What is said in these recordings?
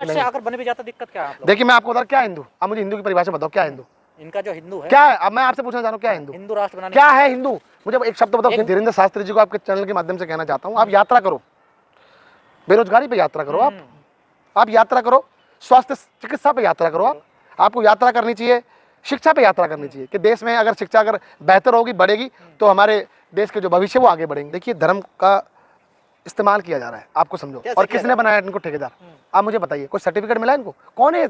से आकर बने भी जाता, दिक्कत क्या है आप लोग? देखिए मैं आपको बता, क्या हिंदू, आप मुझे हिंदू की परिभाषा बताओ, क्या हिंदू? इनका जो हिंदू है क्या है? अब मैं आपसे पूछना चाह रहा हूँ, क्या हिंदू? हिंदू राष्ट्र बनाने क्या है हिंदू? मुझे एक शब्द बताओ। धीरेन्द्र शास्त्री जी को आपके चैनल के माध्यम से कहना चाहता हूँ, आप यात्रा करो, बेरोजगारी पे यात्रा करो, आप यात्रा करो, स्वास्थ्य चिकित्सा पे यात्रा करो, आपको यात्रा करनी चाहिए, शिक्षा पे यात्रा करनी चाहिए कि देश में अगर शिक्षा अगर बेहतर होगी, बढ़ेगी, तो हमारे देश के जो भविष्य वो आगे बढ़ेंगे। देखिए धर्म का इस्तेमाल किया जा रहा है, आपको समझो, और किसने बनाया इनको ठेकेदार? आप मुझे बताइए, कोई सर्टिफिकेट मिला इनको? कौन है?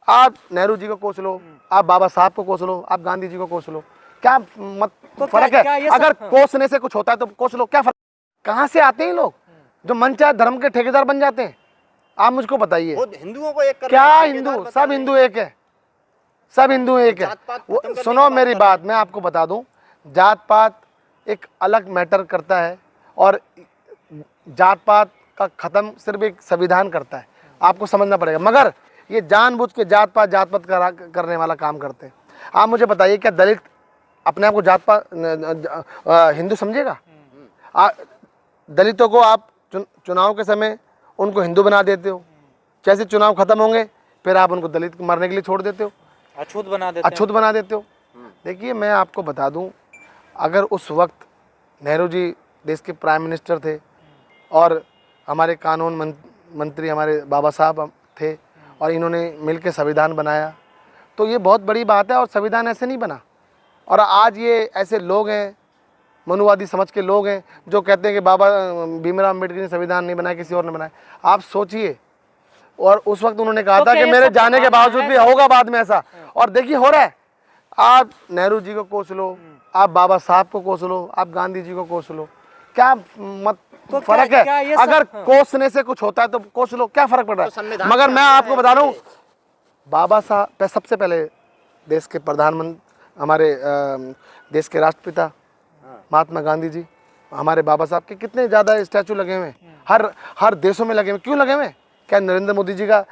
आप नेहरू जी को कोस लो, आप बाबा साहब को कोस लो, आप गांधी जी को कोस लो, क्या फर्क है? अगर कोसने से कुछ होता है तो कोस लो, क्या फर्क? कहाँ से आते हैं लोग जो मन चाहे धर्म के ठेकेदार बन जाते हैं? आप मुझको बताइए, हिंदुओं को एक क्या हिंदू? सब हिंदू एक है, सब हिंदू एक है। सुनो मेरी बात, मैं आपको बता दूं, जात पात एक अलग मैटर करता है, और जात पात का खत्म सिर्फ एक संविधान करता है, आपको समझना पड़ेगा। मगर ये जानबूझ के जात पात करने वाला काम करते हैं। आप मुझे बताइए, क्या दलित अपने आप को जात पात हिंदू समझेगा? दलितों को आप चुनाव के समय उनको हिंदू बना देते हो, जैसे चुनाव खत्म होंगे फिर आप उनको दलित मरने के लिए छोड़ देते हो, अछूत बना देते हो। देखिए मैं आपको बता दूं, अगर उस वक्त नेहरू जी देश के प्राइम मिनिस्टर थे और हमारे कानून मंत्री हमारे बाबा साहब थे, और इन्होंने मिलकर संविधान बनाया, तो ये बहुत बड़ी बात है। और संविधान ऐसे नहीं बना, और आज ये ऐसे लोग हैं, मनुवादी समझ के लोग हैं, जो कहते हैं कि बाबा भीमराव अम्बेडकर ने संविधान नहीं बनाया, किसी और ने बनाया। आप सोचिए, और उस वक्त उन्होंने कहा था कि मेरे जाने के बावजूद भी होगा बाद में ऐसा, और देखिए हो रहा है। आप नेहरू जी को कोस लो, आप बाबा साहब को कोस लो, आप गांधी जी को कोस लो, क्या फर्क है? अगर कोसने से कुछ होता है तो कोस लो, क्या फर्क पड़ रहा है? मगर मैं आपको बता रहा हूँ, बाबा साहब सबसे पहले देश के प्रधानमंत्री, हमारे देश के राष्ट्रपिता महात्मा गांधी जी, हमारे बाबा साहब के कितने ज़्यादा स्टैचू लगे हुए हैं, हर देशों में लगे हुए। क्यों लगे हुए? क्या नरेंद्र मोदी जी का,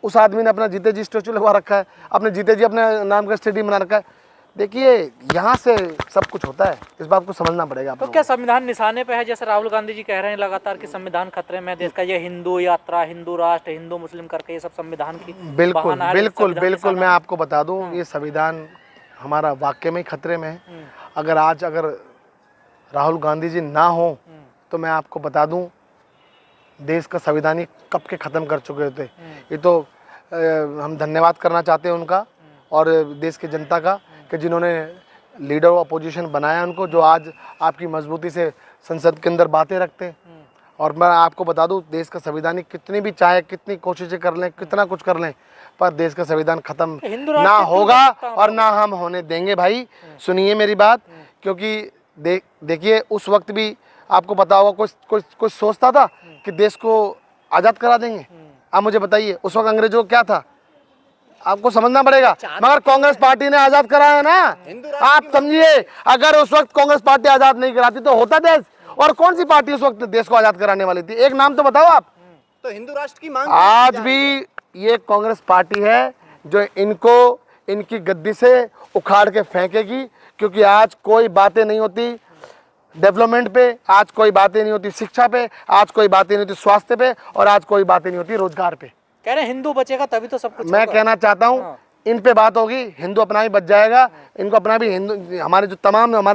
उस आदमी ने अपना जीते जी स्टैचू लगवा रखा है, अपने जीते जी अपने नाम का स्टेडियम बना रखा है। देखिए यहाँ से सब कुछ होता है, इस बात को समझना पड़ेगा। तो क्या संविधान निशाने पे है, जैसे राहुल गांधी जी कह रहे हैं लगातार कि संविधान खतरे में देश का, ये हिंदू यात्रा, हिंदू राष्ट्र, हिंदू मुस्लिम करके ये सब संविधान की बिल्कुल बिल्कुल बिल्कुल मैं आपको बता दूं, ये संविधान हमारा वाकई में खतरे में है। अगर राहुल गांधी जी ना हो तो मैं आपको बता दूं, देश का संविधान ही कब के ख़त्म कर चुके थे। ये तो हम धन्यवाद करना चाहते हैं उनका और देश की जनता का, कि जिन्होंने लीडर ऑफ अपोजिशन बनाया उनको, जो आज आपकी मजबूती से संसद के अंदर बातें रखते हैं। और मैं आपको बता दूं, देश का संविधान ही कितनी भी चाहे, कितनी कोशिशें कर लें, कितना कुछ कर लें, पर देश का संविधान खत्म ना होगा और ना हम होने देंगे। भाई सुनिए मेरी बात, क्योंकि देखिए उस वक्त भी आपको पता होगा, कुछ सोचता था कि देश को आज़ाद करा देंगे। आप मुझे बताइए, उस वक्त अंग्रेजों को क्या था, आपको समझना पड़ेगा। मगर कांग्रेस पार्टी ने आज़ाद कराया ना, आप समझिए। अगर उस वक्त कांग्रेस पार्टी आज़ाद नहीं कराती तो होता देश, और कौन सी पार्टी उस वक्त देश को आज़ाद कराने वाली थी? एक नाम तो बताओ आप। तो हिंदू राष्ट्र की मांग आज भी ये कांग्रेस पार्टी है जो इनको इनकी गद्दी से उखाड़ के फेंकेगी, क्योंकि आज कोई बातें नहीं होती डेवलपमेंट पे, आज कोई बातें नहीं होती शिक्षा पे, आज कोई बातें नहीं होती स्वास्थ्य पे, और आज कोई बातें नहीं होती रोजगार पे। कह रहे हिंदू बचेगा तभी तो सब कुछ मैं कहना चाहता हूँ, इन पे बात होगी, हिंदू अपना ही बच जाएगा। इनको अपना भी हिंदू, हमारे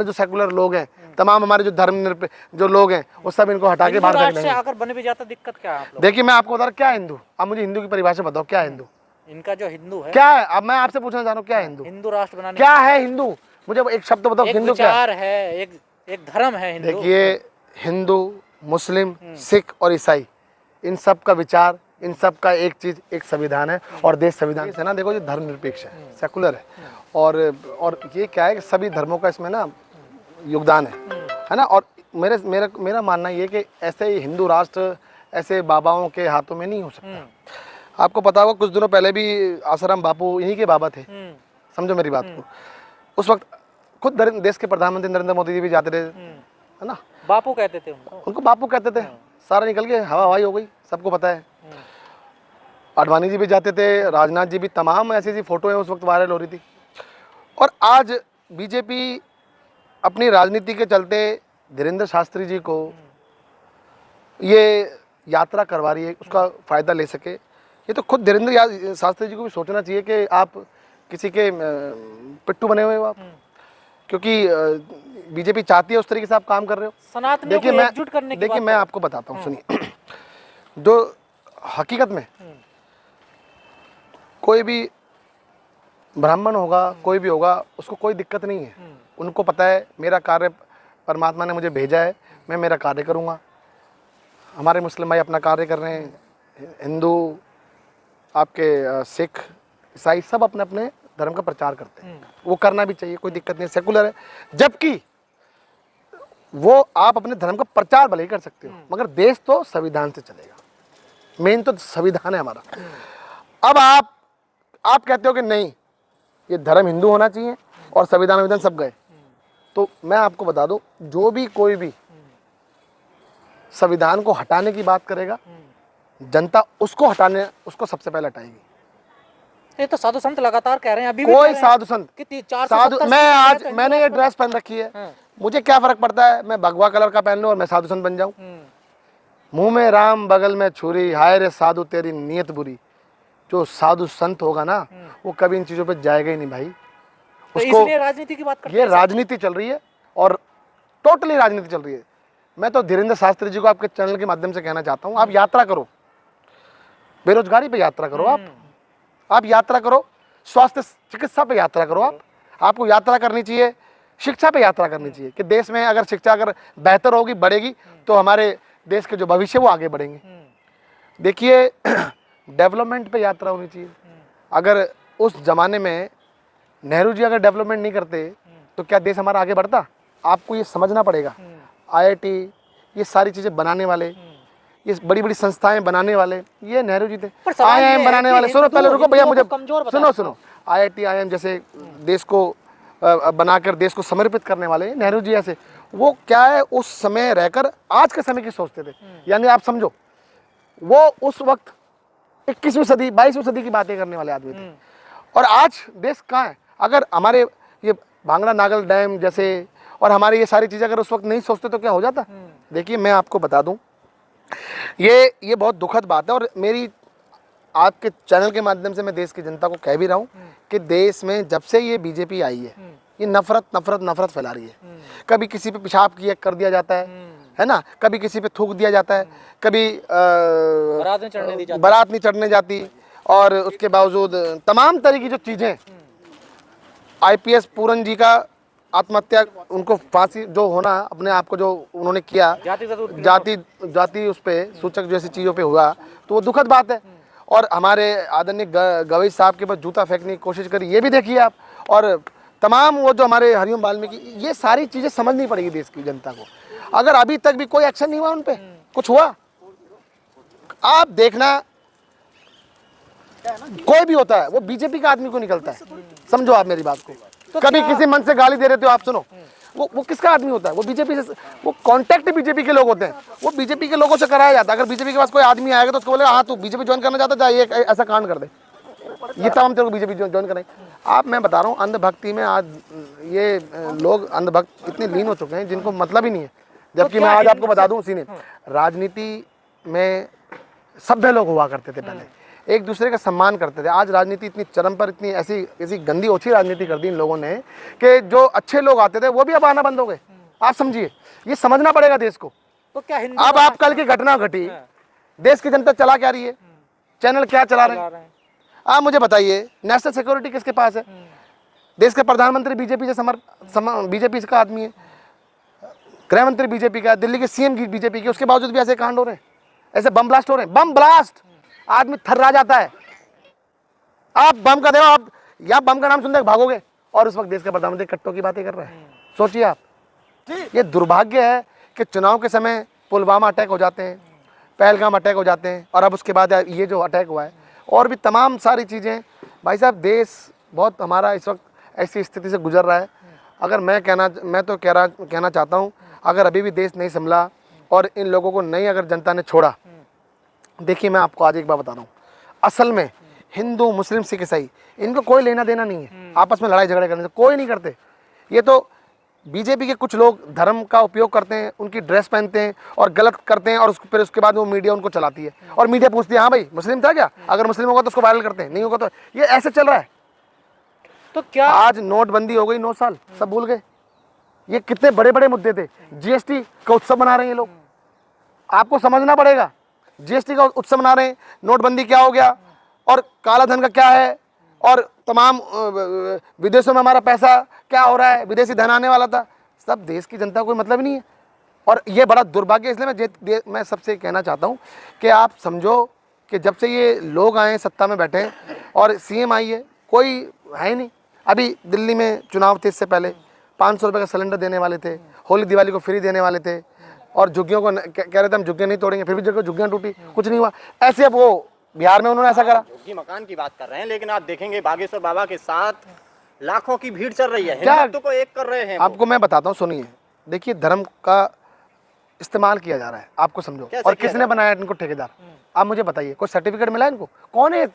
जो सेकुलर लोग हैं, तमाम हमारे जो धर्मनिरपेक्ष जो लोग हैं, वो सब इनको हटा के बाहर फेंक देंगे। आकर बने भी जाता, दिक्कत क्या है? देखिए मैं आपको बता रहा हूं, क्या हिंदू, अब मुझे हिंदू की परिभाषा बताओ, क्या हिंदू? इनका जो हिंदू है क्या है? अब मैं आपसे पूछना चाह रहा हूँ, क्या हिंदू? हिंदू राष्ट्र बनाने क्या है हिंदू? मुझे एक शब्द बताओ, हिंदू क्या है? एक धर्म है हिंदू। देखिए हिंदू, मुस्लिम, सिख और ईसाई, इन सब का विचार, इन सब का एक चीज, एक संविधान है। और देश संविधान है ना, देखो ये धर्मनिरपेक्ष है, सेकुलर है, और ये क्या है कि सभी धर्मों का इसमें ना योगदान है ना। और मेरा मानना ये कि ऐसे ही हिंदू राष्ट्र ऐसे बाबाओं के हाथों में नहीं हो सकता। आपको पता होगा कुछ दिनों पहले भी आसाराम बापू इन्हीं के बाबा थे, समझो मेरी बात को। उस वक्त खुद देश के प्रधानमंत्री नरेंद्र मोदी जी भी जाते थे, है ना, बापू कहते थे उनको बापू कहते थे। सारा निकल के हवा हवाई हो गई, सबको पता है। आडवाणी जी भी जाते थे, राजनाथ जी भी, तमाम ऐसी फोटो है उस वक्त वायरल हो रही थी। और आज बीजेपी अपनी राजनीति के चलते धीरेन्द्र शास्त्री जी को ये यात्रा करवा रही है, उसका फ़ायदा ले सके। ये तो खुद धीरेन्द्र शास्त्री जी को भी सोचना चाहिए कि आप किसी के पिट्ठू बने हुए हो आप, क्योंकि बीजेपी चाहती है उस तरीके से आप काम कर रहे हो। सनातनियों को एकजुट करने की देखिए बात मैं आपको बताता हूँ, सुनिए। जो हकीकत में कोई भी ब्राह्मण होगा, कोई भी होगा, उसको कोई दिक्कत नहीं है। उनको पता है मेरा कार्य परमात्मा ने मुझे भेजा है, मैं मेरा कार्य करूँगा। हमारे मुस्लिम भाई अपना कार्य कर रहे हैं, हिंदू, आपके सिख, ईसाई सब अपने अपने धर्म का प्रचार करते हैं, वो करना भी चाहिए, कोई दिक्कत नहीं, सेकुलर है। जबकि वो आप अपने धर्म का प्रचार भले ही कर सकते हो, मगर देश तो संविधान से चलेगा। मेन तो संविधान है हमारा। अब आप कहते हो कि नहीं, ये धर्म हिंदू होना चाहिए और संविधान सब गए, तो मैं आपको बता दूं, जो भी कोई भी संविधान को हटाने की बात करेगा, जनता उसको सबसे पहले हटाएगी। ये तो साधु संत लगातार कह रहे हैं, अभी भी कोई साधु संत कि साधु, मैं आज मैंने ये ड्रेस पहन रखी है, मुझे क्या फर्क पड़ता है, मैं भगवा कलर का पहन लूं और मैं साधु संत बन जाऊं। मुंह में राम बगल में छुरी, हाय रे साधु तेरी नीयत बुरी। जो साधु संत होगा ना, वो कभी इन चीजों पे जाएगा ही नहीं भाई। तो इसलिए राजनीति की बात करते हैं। ये राजनीति चल रही है और टोटली राजनीति चल रही है। मैं तो धीरेन्द्र शास्त्री जी को आपके चैनल के माध्यम से कहना चाहता हूँ, आप यात्रा करो, बेरोजगारी पे यात्रा करो, आप यात्रा करो, स्वास्थ्य चिकित्सा पे यात्रा करो, आपको यात्रा करनी चाहिए, शिक्षा पे यात्रा करनी चाहिए कि देश में अगर शिक्षा अगर बेहतर होगी, बढ़ेगी, तो हमारे देश के जो भविष्य वो आगे बढ़ेंगे। देखिए डेवलपमेंट पे यात्रा होनी चाहिए। अगर उस जमाने में नेहरू जी अगर डेवलपमेंट नहीं करते तो क्या देश हमारा आगे बढ़ता? आपको ये समझना पड़ेगा। IIT, ये सारी चीज़ें बनाने वाले, ये बड़ी बड़ी संस्थाएं बनाने वाले, ये नेहरू जी थे। IIM बनाने वाले, सुनो पहले रुको भैया, मुझे सुनो, IIT IIM जैसे देश को बनाकर देश को समर्पित करने वाले नेहरू जी ऐसे, वो क्या है, उस समय रहकर आज के समय की सोचते थे। यानी आप समझो, वो उस वक्त 21वीं सदी 22वीं सदी की बातें करने वाले आदमी थे। और आज देश कहाँ है? अगर हमारे ये भांगड़ा नागल डैम जैसे और हमारे ये सारी चीज़ें अगर उस वक्त नहीं सोचते तो क्या हो जाता? देखिए मैं आपको बता दूं, ये बहुत दुखद बात है और मेरी आपके चैनल के माध्यम से मैं देश की जनता को कह भी रहा हूँ कि देश में जब से ये बीजेपी आई है, ये नफरत फैला रही है। कभी किसी पे पेशाब किया कर दिया जाता है ना, कभी किसी पे थूक दिया जाता है, कभी बारात नहीं चढ़ने जाती, और उसके बावजूद तमाम तरह की जो चीज़ें, IPS पूरन जी का आत्महत्या, उनको फांसी जो होना, अपने आप को जो उन्होंने किया जाति उस पे सूचक जैसी चीज़ों पे हुआ, तो वो दुखद बात है। और हमारे आदरणीय गवई साहब के पास जूता फेंकने की कोशिश करी, ये भी देखिए आप। और तमाम वो जो हमारे हरिओम वाल्मीकि, ये सारी चीज़ें समझनी पड़ेगी देश की जनता को। अगर अभी तक भी कोई एक्शन नहीं हुआ उन पे, कुछ हुआ, आप देखना कोई भी होता है वो बीजेपी का आदमी को निकलता है। समझो आप मेरी बात को, तो कभी किसी मन से गाली दे रहे थे आप, सुनो, वो किसका आदमी होता है? वो बीजेपी से, वो कांटेक्ट बीजेपी के लोग होते हैं, वो बीजेपी के लोगों से कराया जाता है। अगर बीजेपी के पास कोई आदमी आएगा तो उसको बोलेगा हाँ तू बीजेपी ज्वाइन करना चाहता है, ये ऐसा कांड कर दे, ये तमाम तेरे को बीजेपी ज्वाइन करें। आप, मैं बता रहा हूँ, अंधभक्ति में आज ये लोग अंधभक्त इतने लीन हो चुके हैं जिनको मतलब ही नहीं है। जबकि मैं आज आपको बता दूं, उसी ने राजनीति में सभ्य लोग हुआ करते थे, पहले एक दूसरे का सम्मान करते थे। आज राजनीति इतनी चरम पर, इतनी ऐसी गंदी ओछी राजनीति कर दी इन लोगों ने कि जो अच्छे लोग आते थे वो भी अब आना बंद हो गए। आप समझिए, ये समझना पड़ेगा देश को। तो क्या अब आप कल की घटना घटी, देश की जनता चला क्या रही है, चैनल क्या चला रहे हैं, आप मुझे बताइए। नेशनल सिक्योरिटी किसके पास है? देश का प्रधानमंत्री बीजेपी से बीजेपी का आदमी है, गृह मंत्री बीजेपी का, दिल्ली के CM की बीजेपी के, उसके बावजूद भी ऐसे कांड हो रहे हैं, ऐसे बम ब्लास्ट हो रहे हैं। बम ब्लास्ट, आदमी थर्रा जाता है। आप बम का देखो, आप या बम का नाम सुनते भागोगे, और उस वक्त देश का प्रधानमंत्री कट्टों की बातें कर रहा है। सोचिए आप, ये दुर्भाग्य है कि चुनाव के समय पुलवामा अटैक हो जाते हैं, पहलगाम अटैक हो जाते हैं, और अब उसके बाद ये जो अटैक हुआ है, और भी तमाम सारी चीज़ें। भाई साहब, देश बहुत हमारा इस वक्त ऐसी स्थिति से गुजर रहा है। अगर मैं तो कहना चाहता हूँ, अगर अभी भी देश नहीं संभला और इन लोगों को नहीं अगर जनता ने छोड़ा, देखिए मैं आपको आज एक बात बता रहा हूँ, असल में हिंदू मुस्लिम सिख ईसाई इनको कोई लेना देना नहीं है। आपस में लड़ाई झगड़े करने से कोई नहीं करते। ये तो बीजेपी के कुछ लोग धर्म का उपयोग करते हैं, उनकी ड्रेस पहनते हैं और गलत करते हैं, और फिर उसके बाद वो मीडिया उनको चलाती है और मीडिया पूछती है हाँ भाई मुस्लिम था क्या, अगर मुस्लिम होगा तो उसको वायरल करते हैं, नहीं होगा तो ये ऐसे चल रहा है। तो क्या आज नोटबंदी हो गई 9 साल, सब भूल गए। ये कितने बड़े बड़े मुद्दे थे, जीएसटी का उत्सव मना रहे हैं ये लोग, आपको समझना पड़ेगा। जीएसटी का उत्सव मना रहे हैं, नोटबंदी क्या हो गया और काला धन का क्या है, और तमाम विदेशों में हमारा पैसा क्या हो रहा है, विदेशी धन आने वाला था, सब देश की जनता को कोई मतलब नहीं है। और ये बड़ा दुर्भाग्य, इसलिए मैं सबसे कहना चाहता हूँ कि आप समझो कि जब से ये लोग आए सत्ता में बैठे और सीएम आई है, कोई है ही नहीं। अभी दिल्ली में चुनाव थे, इससे पहले 500 रुपये का सिलेंडर देने वाले थे, होली दिवाली को फ्री देने वाले थे, और झुग्गियों को कह रहे थे हम झुग्गियाँ नहीं तोड़ेंगे, फिर भी जगह झुग्गियाँ टूटी, कुछ नहीं हुआ। ऐसे अब वो बिहार में उन्होंने ऐसा करा। झुग्गी मकान की बात कर रहे हैं, लेकिन आप देखेंगे बागेश्वर बाबा के साथ लाखों की भीड़ चल रही है, क्या- हिंदुत्व को एक कर रहे हैं वो। आपको मैं बताता हूँ, सुनिए, देखिए धर्म का इस्तेमाल किया जा रहा है, आपको समझो। कैसे और किया किसने जा रहा बनाया इनको ठेकेदार, आप मुझे बताइए, कोई सर्टिफिकेट मिला इनको, कौन है